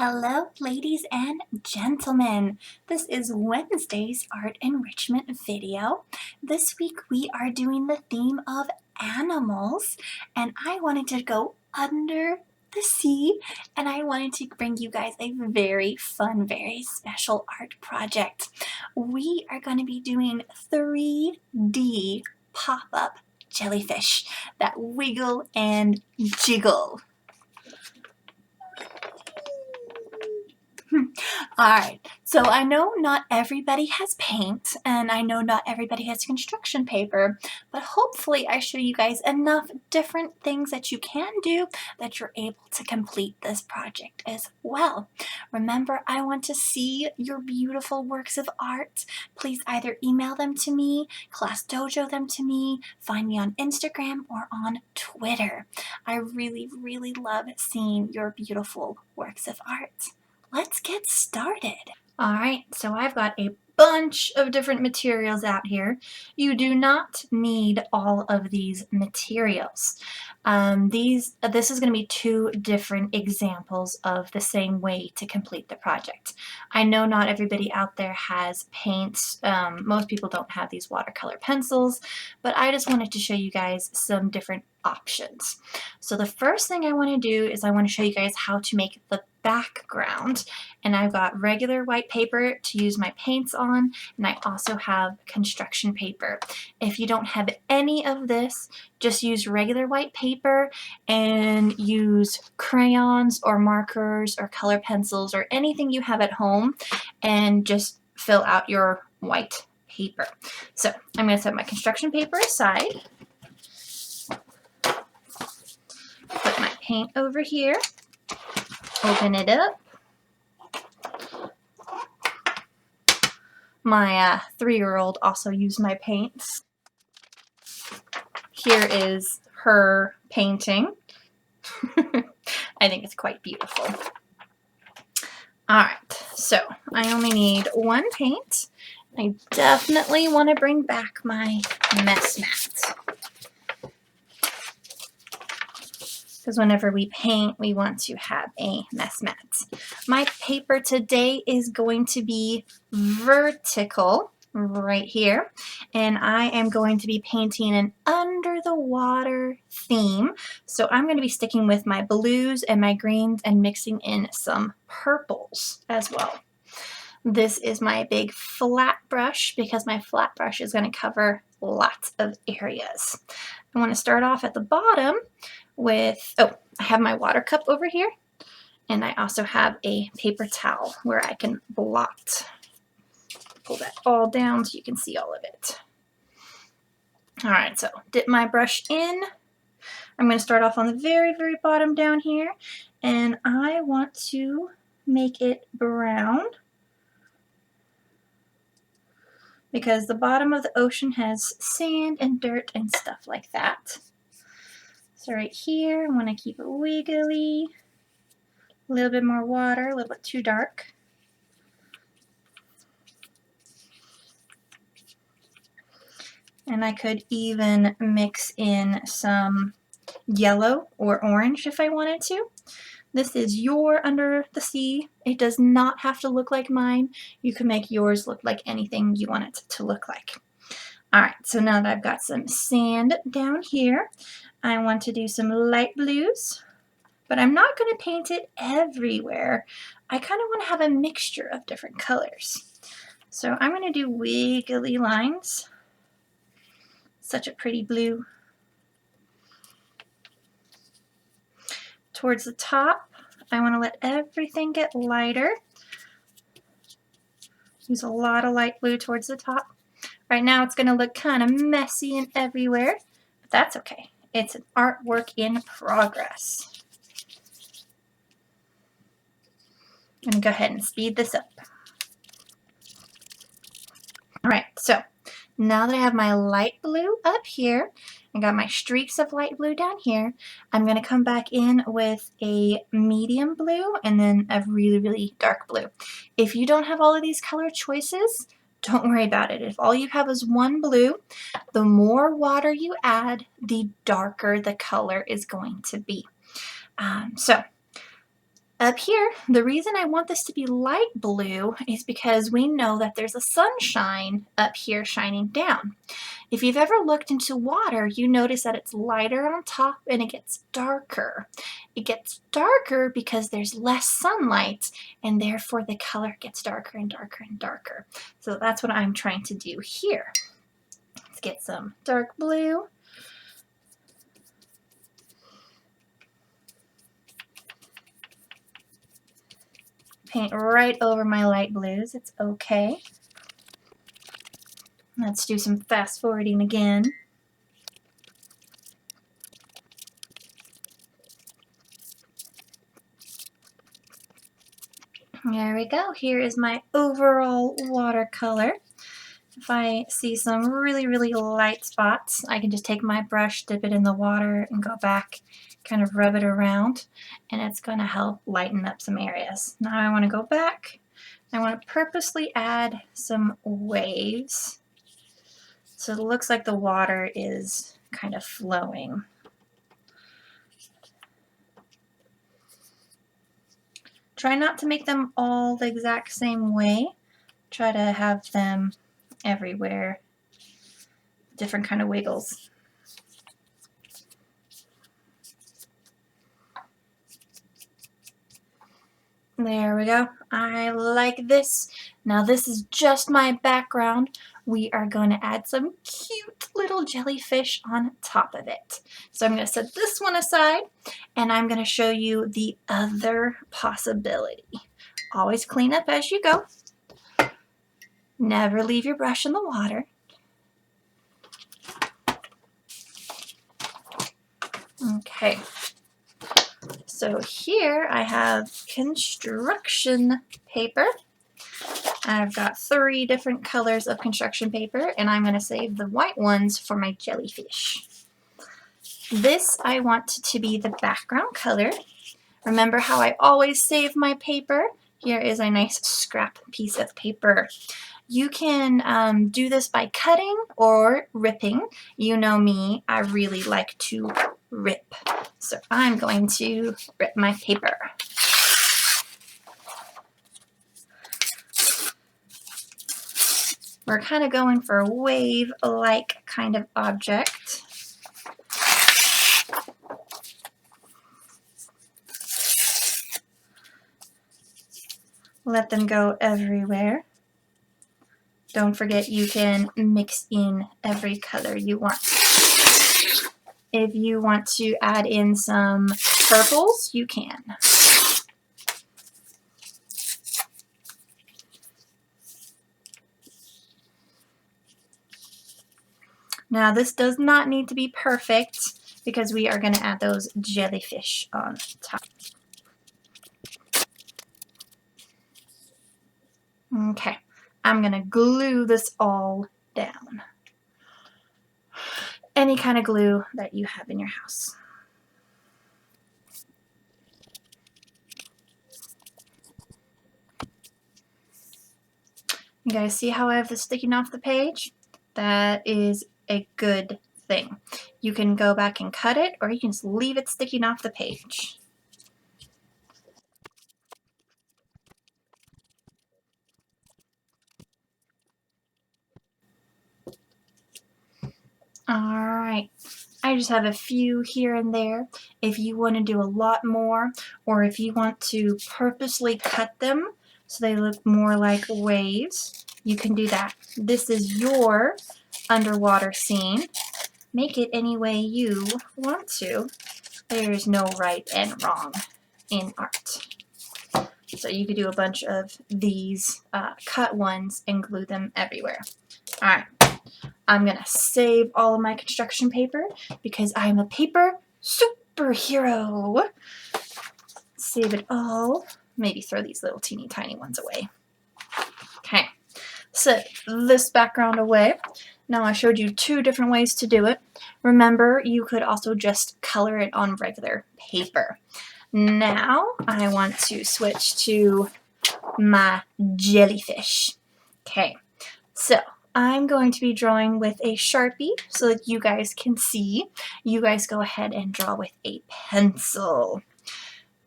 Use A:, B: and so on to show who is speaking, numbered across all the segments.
A: Hello, ladies and gentlemen. This is Wednesday's art enrichment video. This week we are doing the theme of animals, and I wanted to go under the sea, and I wanted to bring you guys a very fun, very special art project. We are going to be doing 3D pop-up jellyfish that wiggle and jiggle. Alright, so I know not everybody has paint, and I know not everybody has construction paper, but hopefully I show you guys enough different things that you can do that you're able to complete this project as well. Remember, I want to see your beautiful works of art. Please either email them to me, Class Dojo them to me, find me on Instagram or on Twitter. I really love seeing your beautiful works of art. Let's get started. All right, so I've got a bunch of different materials out here. You do not need all of these materials. This is going to be two different examples of the same way to complete the project. I know not everybody out there has paints. Most people don't have these watercolor pencils, but I just wanted to show you guys some different options. So the first thing I want to do is I want to show you guys how to make the background, and I've got regular white paper to use my paints on, and I also have construction paper. If you don't have any of this, just use regular white paper and use crayons or markers or color pencils or anything you have at home and just fill out your white paper. So I'm going to set my construction paper aside, put my paint over here, open it up. My 3-year-old also used my paints. Here is her painting. I think it's quite beautiful. Alright, so I only need one paint. I definitely want to bring back my mess mat, because whenever we paint, we want to have a mess mat. My paper today is going to be vertical right here, and I am going to be painting an under the water theme. So I'm going to be sticking with my blues and my greens and mixing in some purples as well. This is my big flat brush because my flat brush is going to cover lots of areas. I want to start off at the bottom with, I have my water cup over here, and I also have a paper towel where I can blot. Pull that all down so you can see all of it. All right, so dip my brush in. I'm going to start off on the very bottom down here, and I want to make it brown because the bottom of the ocean has sand and dirt and stuff like that. So right here, I want to keep it wiggly. A little bit more water, a little bit too dark. And I could even mix in some yellow or orange if I wanted to. This is your under the sea. It does not have to look like mine. You can make yours look like anything you want it to look like. Alright, so now that I've got some sand down here, I want to do some light blues, but I'm not going to paint it everywhere. I kind of want to have a mixture of different colors. So I'm going to do wiggly lines. Such a pretty blue. Towards the top, I want to let everything get lighter. Use a lot of light blue towards the top. Right now it's going to look kind of messy and everywhere, but that's okay. It's an artwork in progress. I'm going to go ahead and speed this up. Alright, so now that I have my light blue up here, I got my streaks of light blue down here, I'm going to come back in with a medium blue and then a really dark blue. If you don't have all of these color choices, don't worry about it. If all you have is one blue, the more water you add, the darker the color is going to be. So Up here, the reason I want this to be light blue is because we know that there's a sunshine up here shining down. If you've ever looked into water, you notice that it's lighter on top and it gets darker. It gets darker because there's less sunlight, and therefore the color gets darker and darker and darker. So that's what I'm trying to do here. Let's get some dark blue. Paint right over my light blues. It's okay. Let's do some fast forwarding again. There we go. Here is my overall watercolor. If I see some really, really light spots, I can just take my brush, dip it in the water, and go back, kind of rub it around, and it's going to help lighten up some areas. Now I want to go back. I want to purposely add some waves so it looks like the water is kind of flowing. Try not to make them all the exact same way. Try to have them everywhere. Different kind of wiggles. There we go. I like this. Now this is just my background. We are going to add some cute little jellyfish on top of it. So I'm going to set this one aside, and I'm going to show you the other possibility. Always clean up as you go. Never leave your brush in the water. Okay. So here I have construction paper. I've got 3 different colors of construction paper, and I'm going to save the white ones for my jellyfish. This I want to be the background color. Remember how I always save my paper? Here is a nice scrap piece of paper. You can do this by cutting or ripping. You know me, I really like to rip. So I'm going to rip my paper. We're kind of going for a wave-like kind of object. Let them go everywhere. Don't forget you can mix in every color you want. If you want to add in some purples, you can. Now this does not need to be perfect because we are going to add those jellyfish on top. Okay, I'm going to glue this all down. Any kind of glue that you have in your house. You guys see how I have this sticking off the page? That is a good thing. You can go back and cut it, or you can just leave it sticking off the page. Alright, I just have a few here and there. If you want to do a lot more, or if you want to purposely cut them so they look more like waves, you can do that. This is your underwater scene. Make it any way you want to. There's no right and wrong in art. So you could do a bunch of these cut ones and glue them everywhere. Alright. I'm going to save all of my construction paper because I'm a paper superhero. Save it all. Maybe throw these little teeny tiny ones away. Okay, set this background away. Now I showed you 2 different ways to do it. Remember, you could also just color it on regular paper. Now I want to switch to my jellyfish. Okay, so I'm going to be drawing with a Sharpie so that you guys can see. You guys go ahead and draw with a pencil.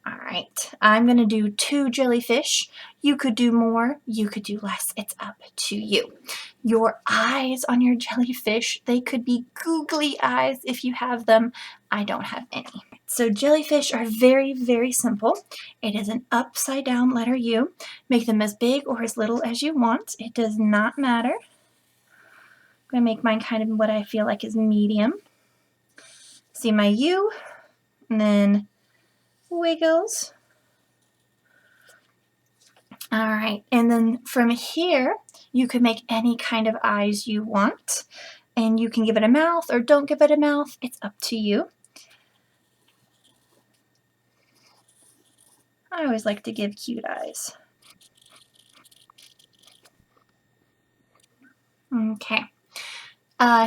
A: All right, I'm gonna do 2 jellyfish. You could do more, you could do less. It's up to you. Your eyes on your jellyfish, they could be googly eyes if you have them. I don't have any. So jellyfish are very, very simple. It is an upside down letter U. Make them as big or as little as you want. It does not matter. I'm gonna make mine kind of what I feel like is medium. See my U, and then wiggles. All right, and then from here, you can make any kind of eyes you want, and you can give it a mouth or don't give it a mouth. It's up to you. I always like to give cute eyes. Okay.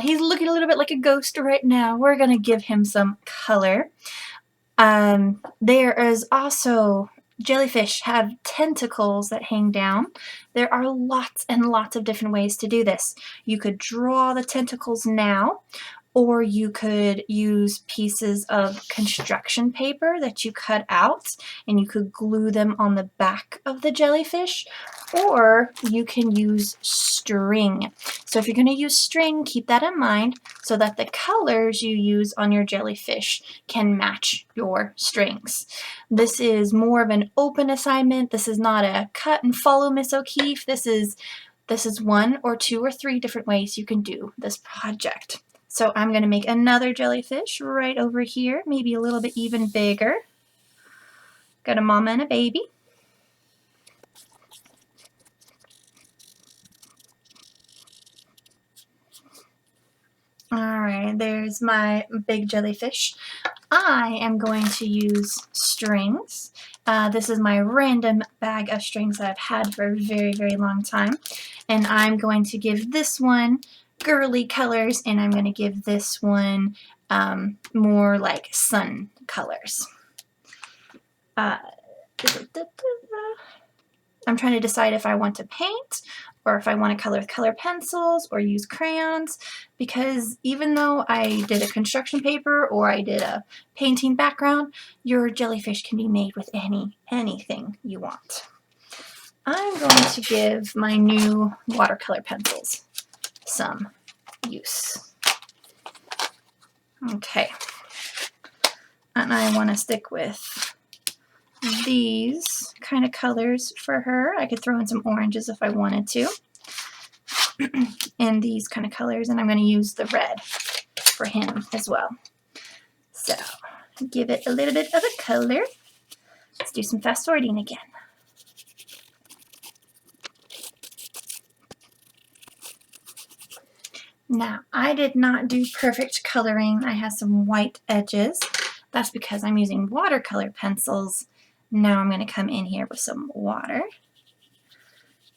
A: He's looking a little bit like a ghost right now. We're going to give him some color. There is also, jellyfish have tentacles that hang down. There are lots and lots of different ways to do this. You could draw the tentacles now, or you could use pieces of construction paper that you cut out and you could glue them on the back of the jellyfish, or you can use string. So if you're going to use string, keep that in mind so that the colors you use on your jellyfish can match your strings. This is more of an open assignment. This is not a cut and follow, Miss O'Keefe. This is 1 or 2 or 3 different ways you can do this project. So I'm going to make another jellyfish right over here, maybe a little bit even bigger. Got a mama and a baby. All right, there's my big jellyfish. I am going to use strings. This is my random bag of strings that I've had for a very, very long time. And I'm going to give this one girly colors, and I'm going to give this one more like sun colors. I'm trying to decide if I want to paint or if I want to color with color pencils or use crayons, because even though I did a construction paper or I did a painting background, your jellyfish can be made with anything you want. I'm going to give my new watercolor pencils some use. Okay. And I want to stick with these kind of colors for her. I could throw in some oranges if I wanted to. And these kind of colors, and I'm going to use the red for him as well. So give it a little bit of a color. Let's do some fast sorting again. Now, I did not do perfect coloring. I have some white edges. That's because I'm using watercolor pencils. Now I'm going to come in here with some water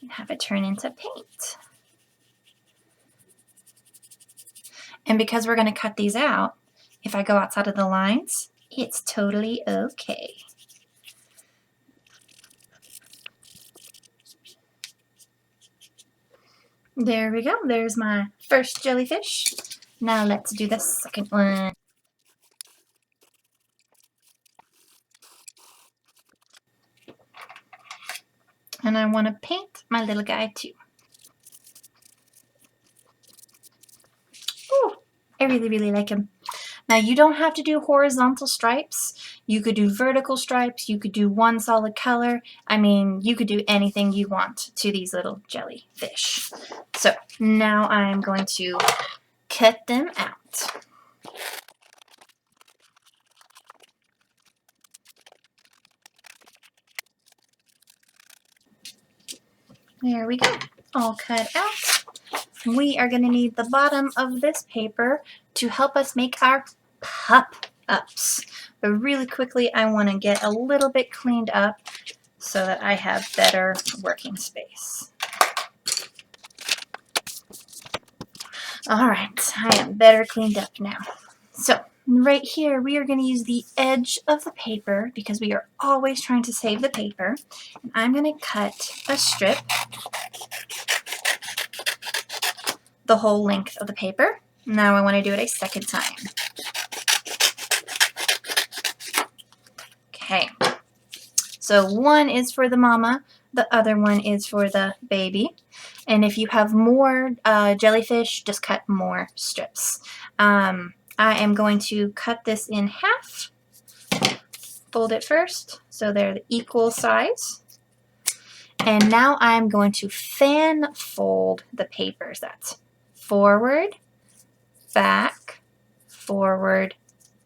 A: and have it turn into paint. And because we're going to cut these out, if I go outside of the lines, it's totally okay. There we go. There's my first jellyfish. Now let's do the second one. And I want to paint my little guy too. Ooh, I really, really like him. Now you don't have to do horizontal stripes. You could do vertical stripes. You could do one solid color. I mean, you could do anything you want to these little jellyfish. So now I'm going to cut them out. There we go, all cut out. We are going to need the bottom of this paper to help us make our pop-ups. But really quickly, I want to get a little bit cleaned up so that I have better working space. All right, I am better cleaned up now. So right here, we are going to use the edge of the paper because we are always trying to save the paper. And I'm going to cut a strip the whole length of the paper. Now I want to do it a second time. Okay, So one is for the mama, the other one is for the baby. And if you have more jellyfish, just cut more strips. I am going to cut this in half. Fold it first so they're the equal size. And now I'm going to fan fold the papers. That's forward, back, forward,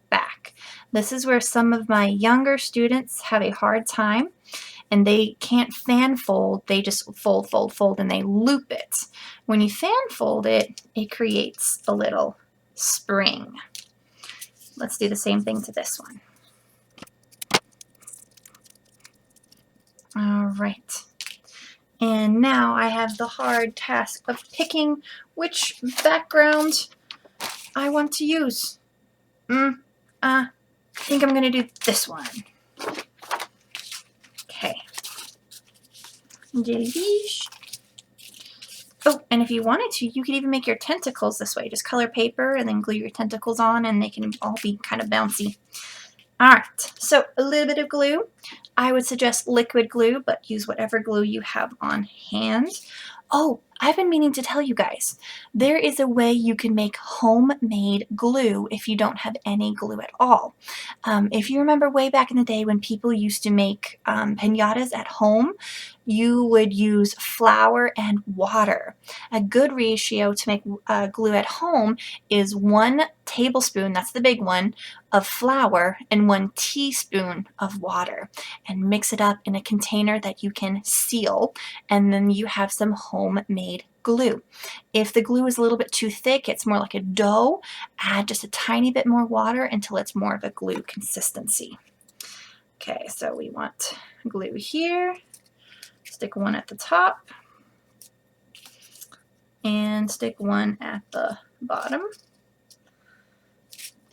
A: back. This is where some of my younger students have a hard time, and they can't fan fold. They just fold, fold, fold, and they loop it. When you fan fold it, it creates a little spring. Let's do the same thing to this one. All right. And now I have the hard task of picking which background I want to use. I think I'm going to do this one. Okay. Jellyfish. Oh, and if you wanted to, you could even make your tentacles this way. Just color paper and then glue your tentacles on, and they can all be kind of bouncy. All right, so a little bit of glue. I would suggest liquid glue, but use whatever glue you have on hand. Oh, I've been meaning to tell you guys, there is a way you can make homemade glue if you don't have any glue at all. If you remember way back in the day when people used to make piñatas at home, you would use flour and water. A good ratio to make glue at home is 1 tablespoon, that's the big one, of flour and 1 teaspoon of water, and mix it up in a container that you can seal, and then you have some homemade glue. If the glue is a little bit too thick, it's more like a dough, add just a tiny bit more water until it's more of a glue consistency. Okay, so we want glue here. Stick one at the top and stick one at the bottom,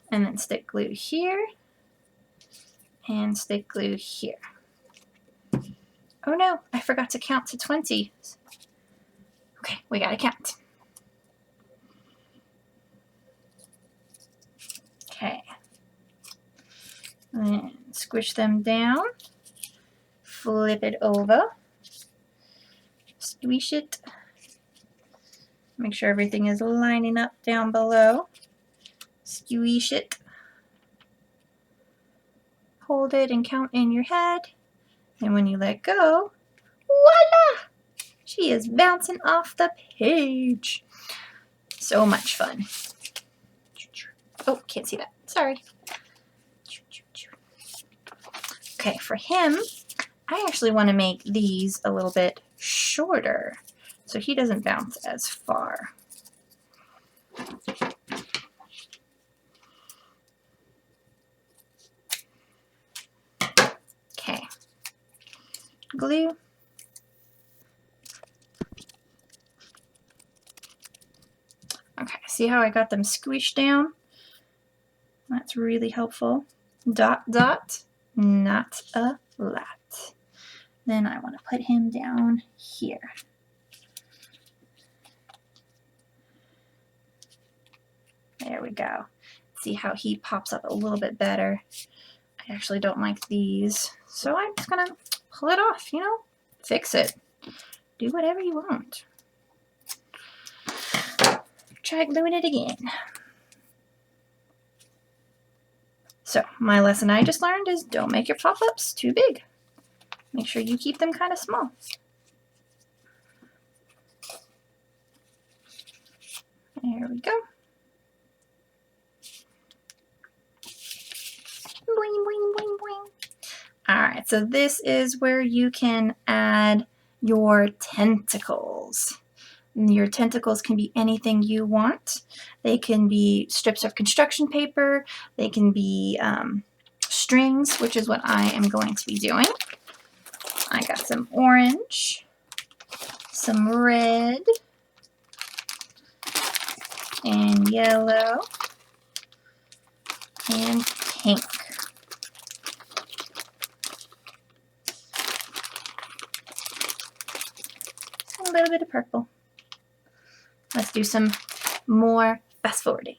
A: and then stick glue here and stick glue here. Oh no, I forgot to count to 20. Okay, we gotta count. Okay. And squish them down. Flip it over. Squish it. Make sure everything is lining up down below. Squish it. Hold it and count in your head. And when you let go, voila! She is bouncing off the page. So much fun. Oh, can't see that. Sorry. Okay, for him, I actually want to make these a little bit shorter so he doesn't bounce as far. Okay. Glue. Okay, see how I got them squished down? That's really helpful. Dot, dot, not a lot. Then I want to put him down here. There we go. See how he pops up a little bit better. I actually don't like these, so I'm just gonna pull it off, you know? Fix it. Do whatever you want. Try gluing it again. So, my lesson I just learned is don't make your pop-ups too big. Make sure you keep them kind of small. There we go. Boing, boing, boing, boing. Alright, so this is where you can add your tentacles. Your tentacles can be anything you want. They can be strips of construction paper. They can be strings, which is what I am going to be doing. I got some orange, some red, and yellow, and pink. A little bit of purple. Let's do some more fast forwarding.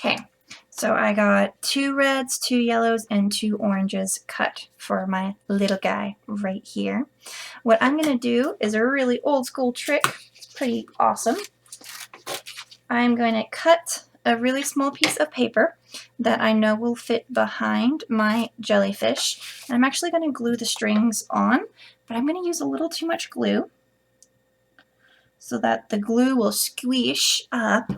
A: Okay, so I got 2 reds, 2 yellows, and 2 oranges cut for my little guy right here. What I'm going to do is a really old school trick, pretty awesome. I'm going to cut a really small piece of paper that I know will fit behind my jellyfish. And I'm actually going to glue the strings on, but I'm going to use a little too much glue so that the glue will squish up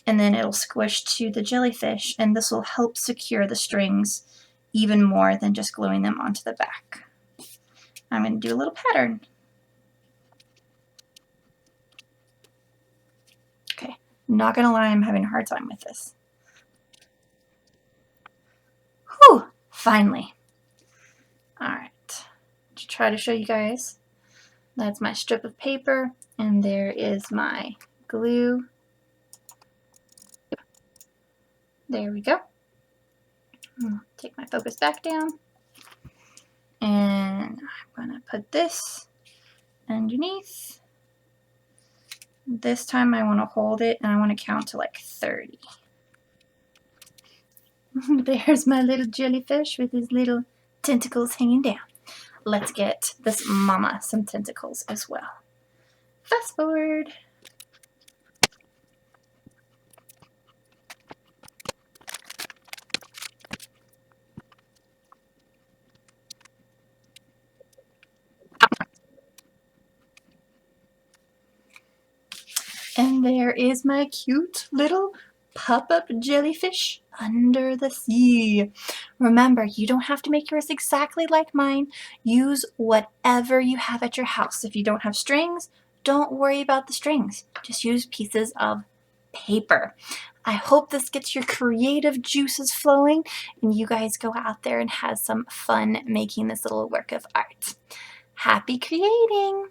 A: and then it'll squish to the jellyfish, and this will help secure the strings even more than just gluing them onto the back. I'm going to do a little pattern. Okay, not going to lie, I'm having a hard time with this. Whew, finally. Alright, to try to show you guys, that's my strip of paper, and there is my glue. There we go. Take my focus back down, and I'm going to put this underneath. This time I want to hold it and I want to count to like 30. There's my little jellyfish with his little tentacles hanging down. Let's get this mama some tentacles as well. Fast forward. And there is my cute little Popup Jellyfish under the sea. Remember, you don't have to make yours exactly like mine. Use whatever you have at your house. If you don't have strings, don't worry about the strings. Just use pieces of paper. I hope this gets your creative juices flowing and you guys go out there and have some fun making this little work of art. Happy creating!